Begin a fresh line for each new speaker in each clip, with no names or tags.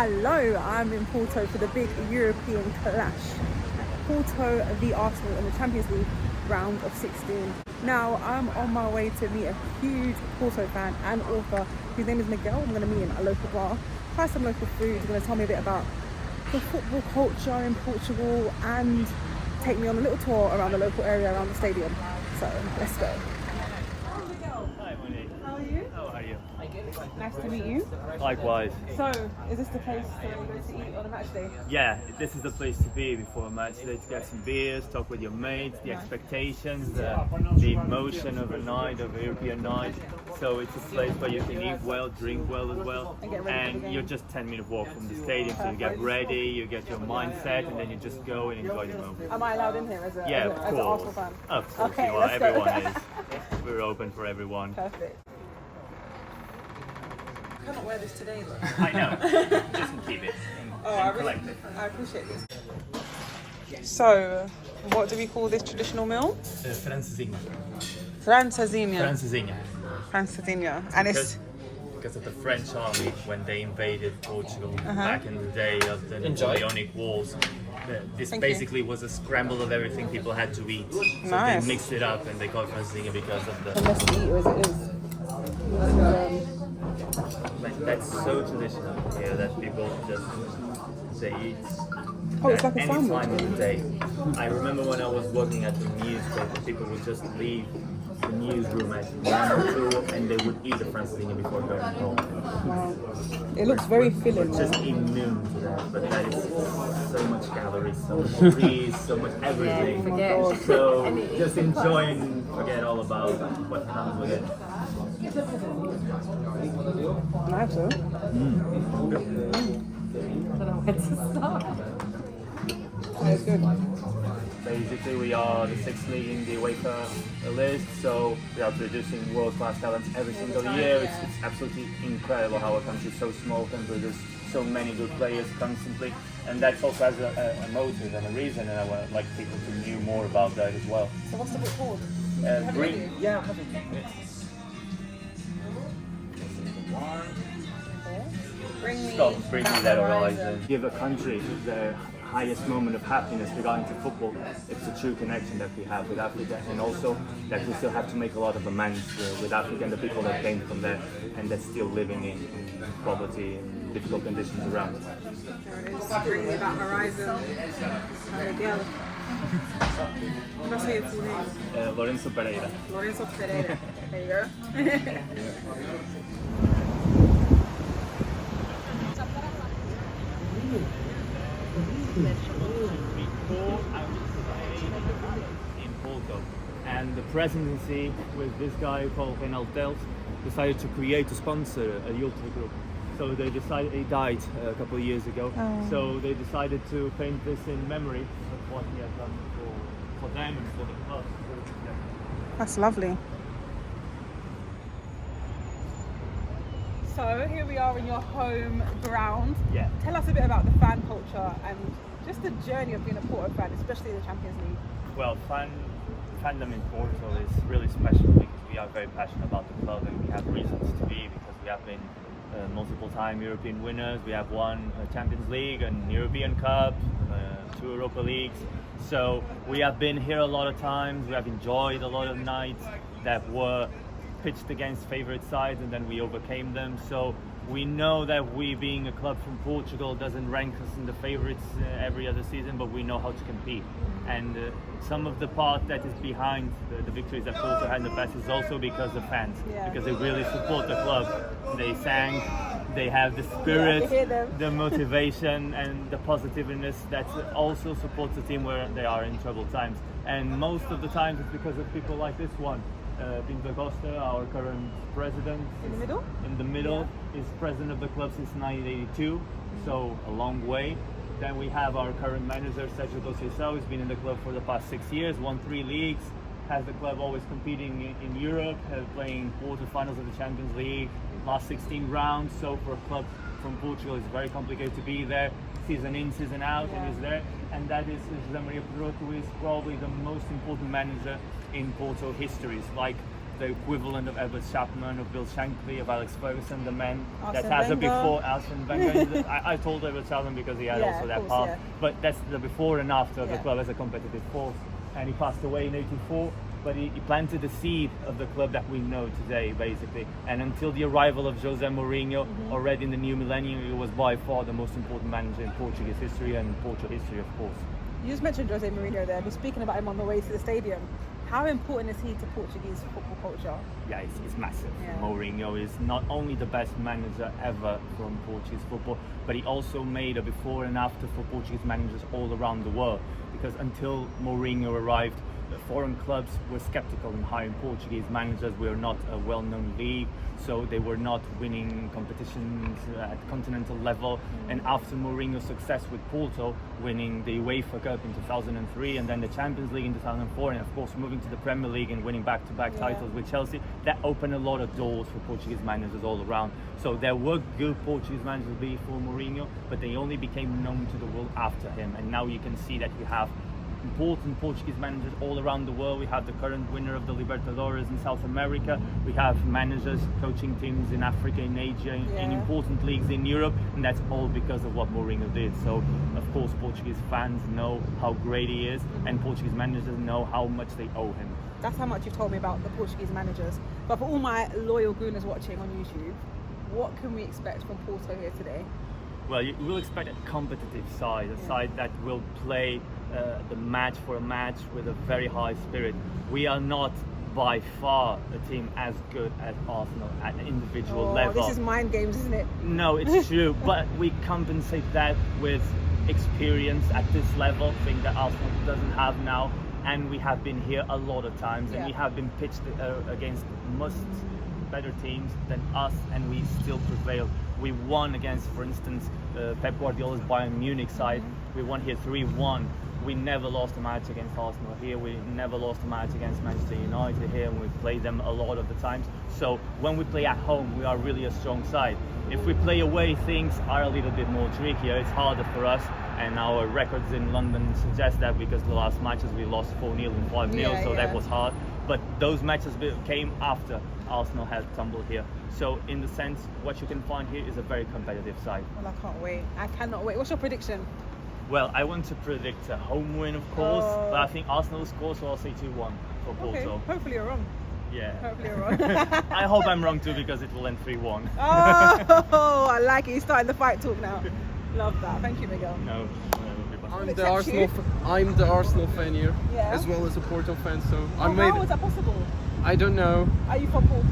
Hello, I'm in Porto for the big European clash. Porto v Arsenal in the Champions League round of 16. Now, I'm on my way to meet a huge Porto fan and author whose name is Miguel. I'm going to meet him at a local bar, try some local food. He's going to tell me a bit about the football culture in Portugal and take me on a little tour around the local area, around the stadium. So, let's go.
Hi, Monique.
How are you?
How are you?
Nice to meet you.
Likewise.
So, is this the place to go to eat on a match day?
Yeah, this is the place to be before a match day, to get some beers, talk with your mates, the expectations, the emotion of a night, of a European night. So it's a place where you can eat well, drink well as well. And you're just 10-minute walk from the stadium, so you get ready, you get your mindset, and then you just go and enjoy the moment.
Am I allowed in here as an Arsenal fan?
Of course
Okay,
you are.
let's go.
Everyone is. We're open for everyone.
Perfect. I cannot wear this today though.
I know. Just keep it and collect it.
I appreciate this. So, what do we call this traditional meal?
Francesinha.
Francesinha.
Francesinha.
And it's...
Because of the French army, when they invaded Portugal back in the day of the Napoleonic Wars, this basically was a scramble of everything people had to eat. So
Nice.
they mixed it up and they called it Francesinha because of the...
Let's eat as it is.
That's so traditional here that people just say eat.
Oh, it's like a
any
sandwich.
time of the day. I remember when I was working at the newspaper, people would just leave the newsroom at 1 or 2 and they would eat the francesinha before going home.
Wow. It looks very filling.
We're just immune to that, but that is so much calories, so much grease, so much everything. So just enjoy and forget all about what comes with it.
Nice, huh? That's good.
Basically, we are the 6th league in the UEFA list, so we are producing world-class talents every single year. It's absolutely incredible how a country so small can produce so many good players constantly, and that also has a motive and a reason, and I would like people to know more about that as well.
So what's the book called?
Bring, yeah, I have it. Bring me that horizon. Give a country the highest moment of happiness regarding to football. It's a true connection that we have with Africa, and also that we still have to make a lot of amends with Africa and the people that came from there and that's still living in poverty and difficult conditions around.
There it is. Bring me that horizon. Miguel. How do I say your full name?
Lorenzo Pereira.
Lorenzo Pereira. There you go.
Before I would say in Porto, and the presidency with this guy called Renal decided to create to sponsor a youth group. So they decided, he died a couple of years ago, so they decided to paint this in memory of what he had done for them and for the club.
That's lovely. So here we are in your home ground.
Yeah.
Tell us a bit about the fan culture and just the journey of being a Porto fan, especially the Champions League.
Well, fandom in Porto is really special because we are very passionate about the club and we have reasons to be, because we have been multiple-time European winners. We have won a Champions League, an European Cup, 2 Europa Leagues. So we have been here a lot of times. We have enjoyed a lot of nights that were pitched against favorite sides and then we overcame them. So we know that we, being a club from Portugal, doesn't rank us in the favorites every other season, but we know how to compete. And some of the part that is behind the victories that Porto had in the past is also because of fans, because they really support the club. They sang, they have the spirit, the motivation and the positiveness that also supports the team where they are in troubled times. And most of the times it's because of people like this one. Pinto Costa, our current president, in the middle, is president of the club since 1982, so a long way. Then we have our current manager, Sergio Conceição, who's been in the club for the past 6 years, won 3 leagues, has the club always competing in Europe, playing quarterfinals of the Champions League, last 16 rounds. So for a club from Portugal, it's very complicated to be there, season in, season out, and he's there. And that is José Maria Pedroto, who is probably the most important manager in Porto history. It's like the equivalent of Edward Chapman, of Bill Shankly, of Alex Ferguson, the man that
Arsene
has a
Wenger.
before. Arsene Wenger. I told Edward Chapman because he had
Yeah,
also
of
that
course,
part.
yeah.
But that's the before and after of the
Yeah.
club as a competitive force. And he passed away in '84. But he planted the seed of the club that we know today, basically. And until the arrival of Jose Mourinho, already in the new millennium, he was by far the most important manager in Portuguese history and Porto history, of course.
You just mentioned Jose Mourinho there. We're speaking about him on the way to the stadium. How important is he to Portuguese football culture?
Yeah, it's massive.
Yeah.
Mourinho is not only the best manager ever from Portuguese football, but he also made a before and after for Portuguese managers all around the world. Because until Mourinho arrived, the foreign clubs were skeptical in hiring Portuguese managers. We are not a well-known league, so they were not winning competitions at continental level. And after Mourinho's success with Porto, winning the UEFA Cup in 2003 and then the Champions League in 2004, and of course moving to the Premier League and winning back-to-back titles with Chelsea, that opened a lot of doors for Portuguese managers all around. So there were good Portuguese managers before Mourinho, but they only became known to the world after him. And now you can see that you have important Portuguese managers all around the world. We have the current winner of the Libertadores in South America. We have managers coaching teams in Africa, in Asia, in important leagues in Europe, and that's all because of what Mourinho did. So, of course, Portuguese fans know how great he is, and Portuguese managers know how much they owe him.
That's how much you've told me about the Portuguese managers. But for all my loyal gooners watching on YouTube, what can we expect from Porto here today?
Well, you will expect a competitive side, a side that will play the match for a match with a very high spirit. We are not by far a team as good as Arsenal at an individual level.
This is mind games, isn't it?
No, it's true, but we compensate that with experience at this level, thing that Arsenal doesn't have now. And we have been here a lot of times, and we have been pitched against much better teams than us, and we still prevail. We won against, for instance, Pep Guardiola's Bayern Munich side. We won here 3-1. We never lost a match against Arsenal here. We never lost a match against Manchester United here, and we played them a lot of the times. So when we play at home, we are really a strong side. If we play away, things are a little bit more trickier. It's harder for us, and our records in London suggest that, because the last matches we lost 4-0 and 5-0, so that was hard. But those matches came after Arsenal had tumbled here. So in the sense, what you can find here is a very competitive side.
Well, I can't wait. I cannot wait. What's your prediction?
Well, I want to predict a home win, of course, but I think Arsenal scores, so I'll say 2-1 for Porto.
Okay, hopefully you're wrong.
Yeah.
Hopefully you're wrong.
I hope I'm wrong too, because it will end 3-1.
Oh, I like it. He's starting the fight talk now. Love that. Thank you, Miguel.
No.
I'm the Arsenal fan here,
Yeah.
as well as a Porto fan. So
How is that possible?
I don't know.
Are you from Porto?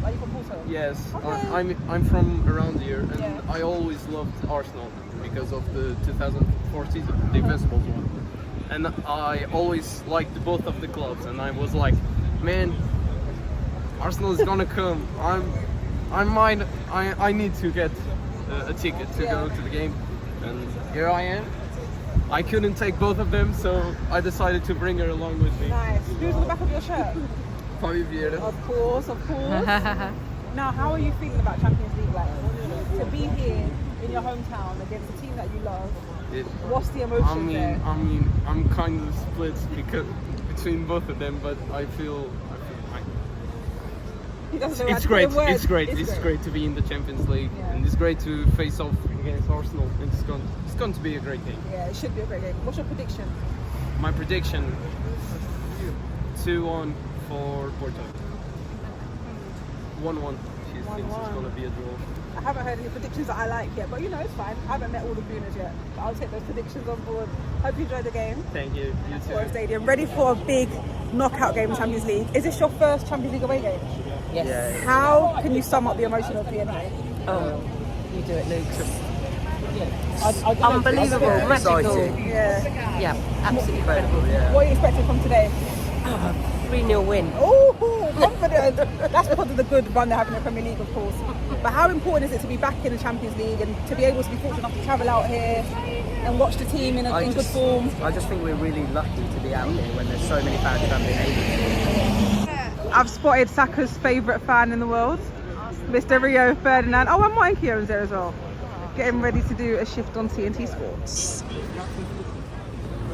Yes,
Okay.
I'm from around here, and
Yeah.
I always loved Arsenal because of the 2014 the Invincibles one, and I always liked both of the clubs, and I was like, man, Arsenal is gonna come. I need to get a ticket to go to the game, and here I am. I couldn't take both of them, so I decided to bring her along with me.
Nice. Who's on the back of your shirt?
Fabio Vieira.
Of course, of course. Now, how are you feeling about Champions League? Like, to be here in your hometown against a team that you love, what's the emotion there?
I'm kind of split between both of them, but I feel
He doesn't know how
it's
to put
great.
in words.
It's great to be in the Champions League, and it's great to face off against Arsenal. It's going to be a great game.
Yeah, it should be a great game. What's your prediction?
My prediction: 2-1 for Porto. 1-1. She thinks it's going to be a draw.
I haven't heard any predictions that I like yet, but you know, it's fine. I haven't met all the Gooners yet, but I'll take those predictions on board. Hope you enjoyed the game.
Thank you. You too.
Porto Stadium, ready for a big knockout game in Champions League. Is this your first Champions League away game?
Yes.
Yeah.
How can you sum up the emotion of being here?
You do it, Luke.
Unbelievable,
magical.
Yeah.
Yeah, absolutely incredible.
What are you expecting from today?
3-0 win.
Oh, confident. That's because of the good run they're having in the Premier League, of course. But how important is it to be back in the Champions League and to be able to be fortunate enough to travel out here and watch the team in good form?
I just think we're really lucky to be out here when there's so many fans who haven't been able to.
I've spotted Saka's favourite fan in the world, Mr. Rio Ferdinand. Oh, and Mike here is there as well. Getting ready to do a shift on TNT Sports,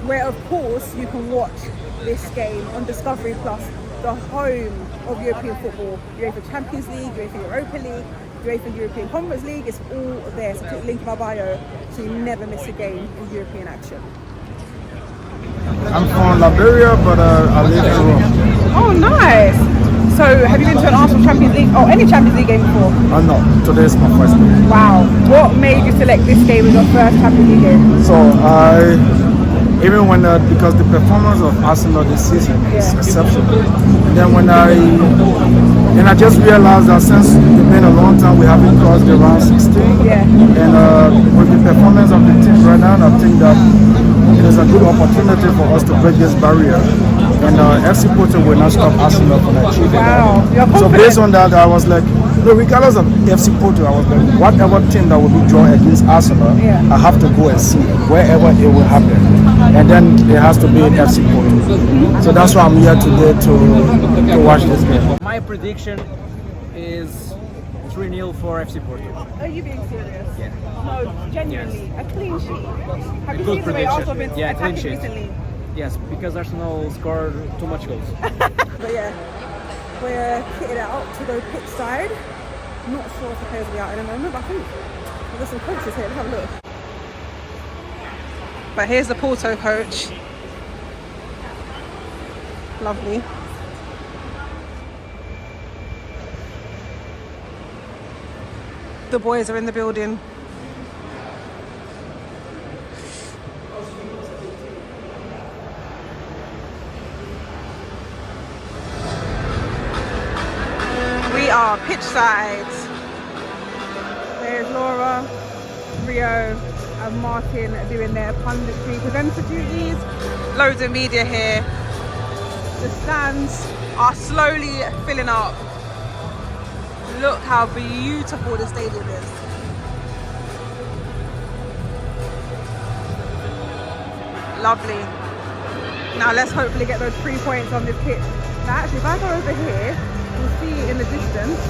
where of course you can watch this game on Discovery Plus the home of European football. UEFA Champions League, UEFA Europa League, UEFA European Conference League, it's all there. So click the link in my bio so you never miss a game in European action.
I'm from Liberia, but I live in Rome.
Oh, nice. So have you been to an Arsenal Champions League or any Champions League game before?
No, today is my first game.
Wow. What made you select this game as your first Champions League game?
So even when because the performance of Arsenal this season is exceptional. And then when I just realized that since it's been a long time we haven't crossed the round 16.
Yeah.
And with the performance of the team right now, I think that it is a good opportunity for us to break this barrier. And FC Porto will not stop Arsenal from achieving
Wow.
that.
You're
So
confident.
based on that, I was like, regardless of FC Porto, I was like, whatever team that will be drawn against Arsenal, I have to go and see wherever it will happen. And then it has to be in FC Porto. So that's why I'm here today to watch this game.
My prediction is 3-0 for FC Porto.
Are you being serious?
Yeah.
No, genuinely. A clean sheet. Have you
Good
seen the way Arsenal have
prediction.
been
Yeah, clean
attacking
sheet.
recently?
Yes, because Arsenal scored too much goals.
But yeah, we're kitted out to go pitch side. Not sure if the players will be out in a moment, but I think there's some coaches here. Let's have a look. But here's the Porto coach. Lovely. The boys are in the building. We are pitch sides. There's Laura, Rio, and Martin doing their punditry presenter duties. Loads of media here. The stands are slowly filling up. Look how beautiful the stadium is. Lovely. Now let's hopefully get those 3 points on this pitch. Now actually if I go over here, you'll see in the distance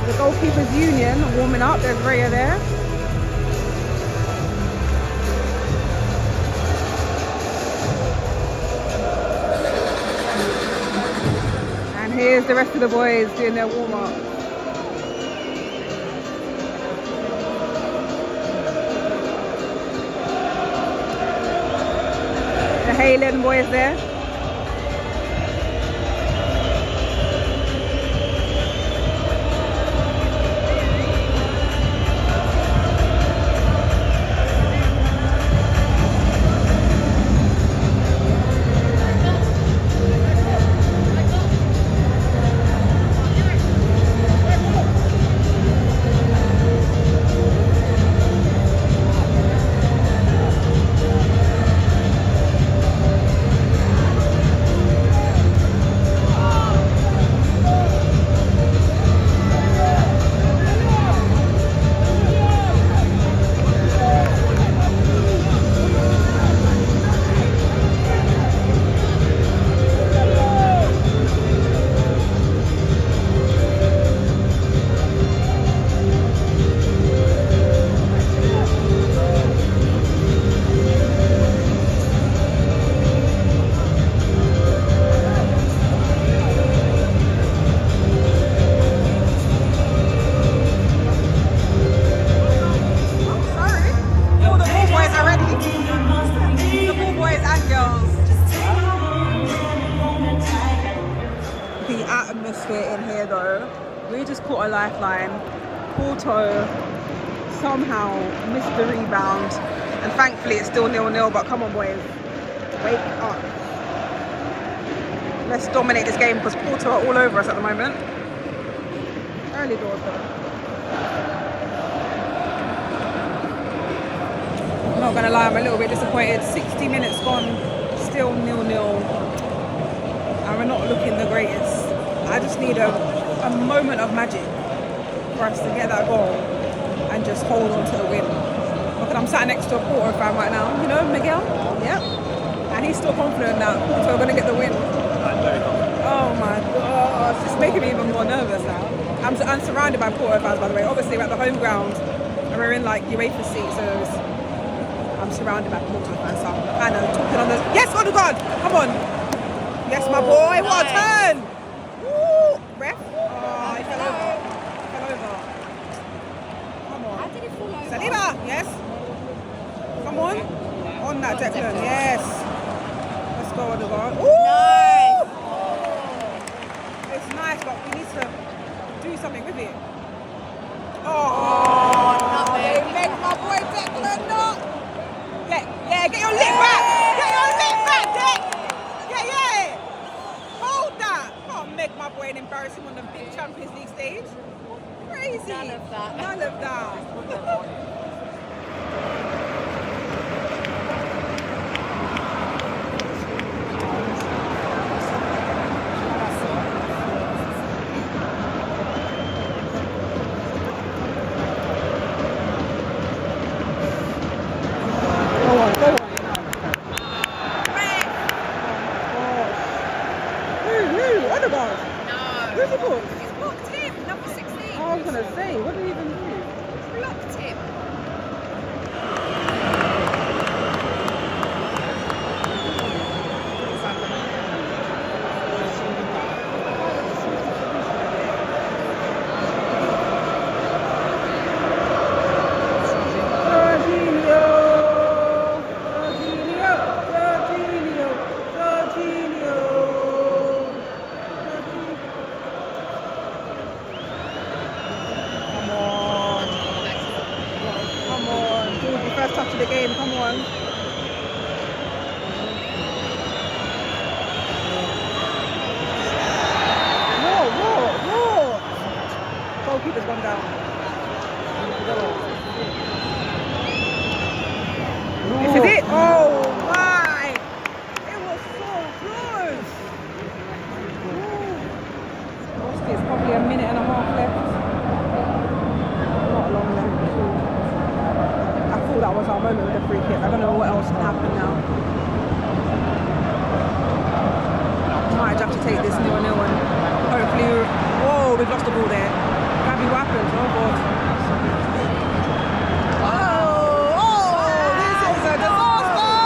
the goalkeepers union warming up. There's Rhea there. And here's the rest of the boys doing their warm-up. The Halen boys there. atmosphere in here though. We just caught a lifeline. Porto somehow missed the rebound, and thankfully it's still 0-0, but come on boys, wake up. Let's dominate this game because Porto are all over us at the moment. Early doors though. I'm not gonna lie, I'm a little bit disappointed. 60 minutes gone, still 0-0. And we're not looking the greatest. I just need a moment of magic for us to get that goal and just hold on to the win. Because I'm sat next to a Porto fan right now, you know, Miguel? Yep. And he's still confident that Porto are gonna get the win.
I'm very confident.
Oh my god, it's just making me even more nervous now. I'm surrounded by Porto fans, by the way. Obviously we're at the home ground and we're in like UEFA seats, so I'm surrounded by Porto fans. So I'm kind of talking on the... Yes, oh God! Come on! Yes, my boy. What a turn. Woo. Ref. Oh, he fell over. Fell over. Come on.
How did it fall over?
Saliba. Yes. Come on. On that, Declan. Yes. Let's go, Odegaard. Ooh. It's nice, but we need to do something with it. Oh, they make my boy Declan not. Yeah, get your lip back. Get your lip back, Dick. Yeah. Hold that. Can't make my boy embarrass him on the big Champions League stage. Crazy.
None of that.
None of that. Odegaard?
No.
Who's he called?
He's blocked him, number 16.
Oh, I was going to say, what did he even do?
Blocked him. First touch of the game, come on. Whoa. Goalkeeper's gone down. This is it. Oh my! It was so close. It's probably a minute and a half left. Not long left. I thought that was our moment with the free kick. I don't know what else can happen now. Might have to take this 0-0 and hopefully. Whoa, we've lost the ball there. Gabby, what happened? Oh god. This is a disaster!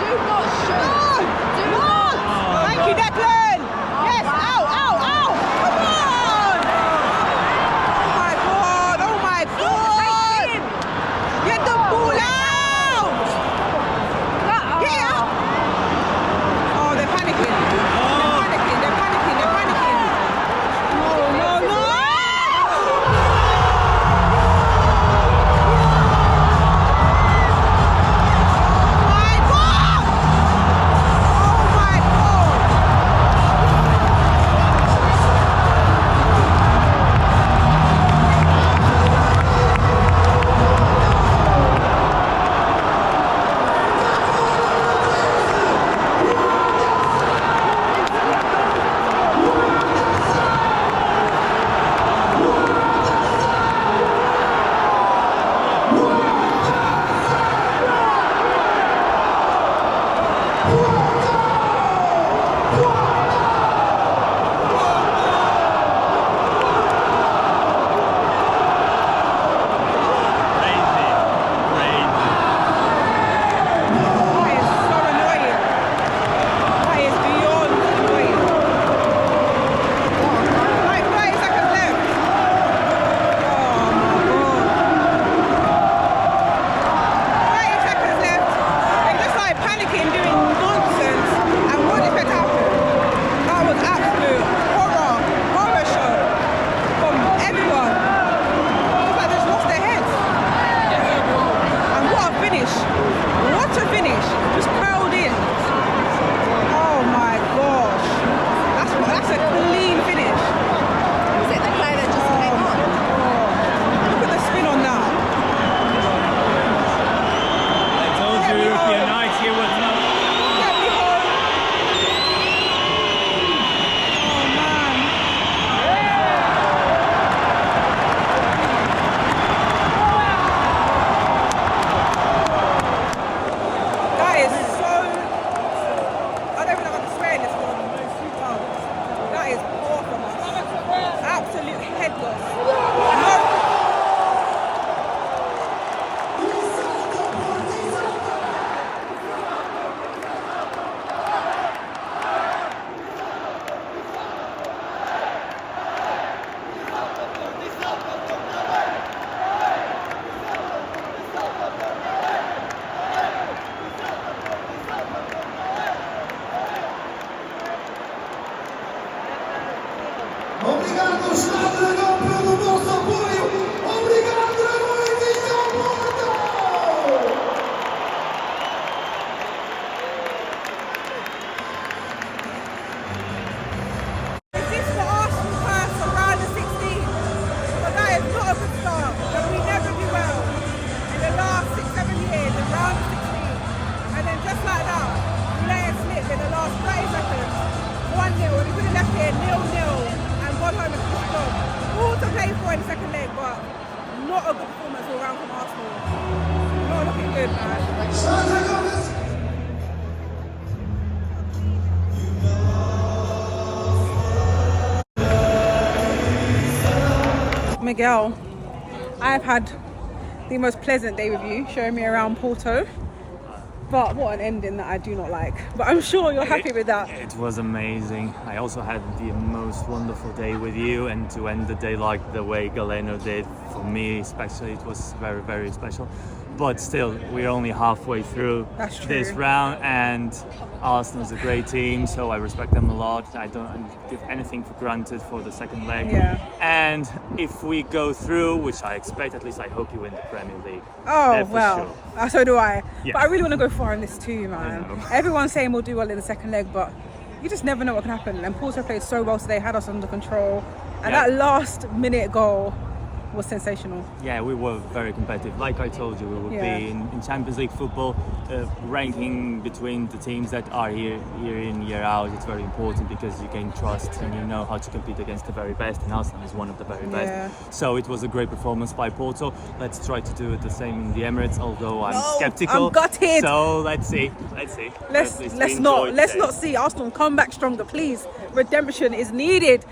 Do not shoot. Do not.
Thank you, Declan! Yes! Ow! Come on! Oh my god! Get the ball out! Get it out! Oh, they're panicking. They're panicking. No! Miguel, I've had the most pleasant day with you, showing me around Porto. But what an ending that I do not like. But I'm sure you're happy with that.
It was amazing. I also had the most wonderful day with you, and to end the day like the way Galeno did, for me especially, it was very, very special. But still, we're only halfway through this round, and Arsenal's a great team, so I respect them a lot. I don't give anything for granted for the second leg.
Yeah.
And if we go through, which I expect, at least I hope you win the Premier League.
Oh,
For
well,
sure.
So do I.
Yeah.
But I really want to go far in this too, man.
I know.
Everyone's saying we'll do well in the second leg, but you just never know what can happen. And Porto played so well today, had us under control. And
Yeah.
that last minute goal was sensational.
Yeah, we were very competitive. Like I told you, we would be in Champions League football, ranking between the teams that are here in, year out. It's very important because you gain trust and you know how to compete against the very best, and Arsenal is one of the very best. So it was a great performance by Porto. Let's try to do it the same in the Emirates, although I'm skeptical.
I'm gutted.
So let's see.
Let's not see Arsenal come back stronger, please. Redemption is needed.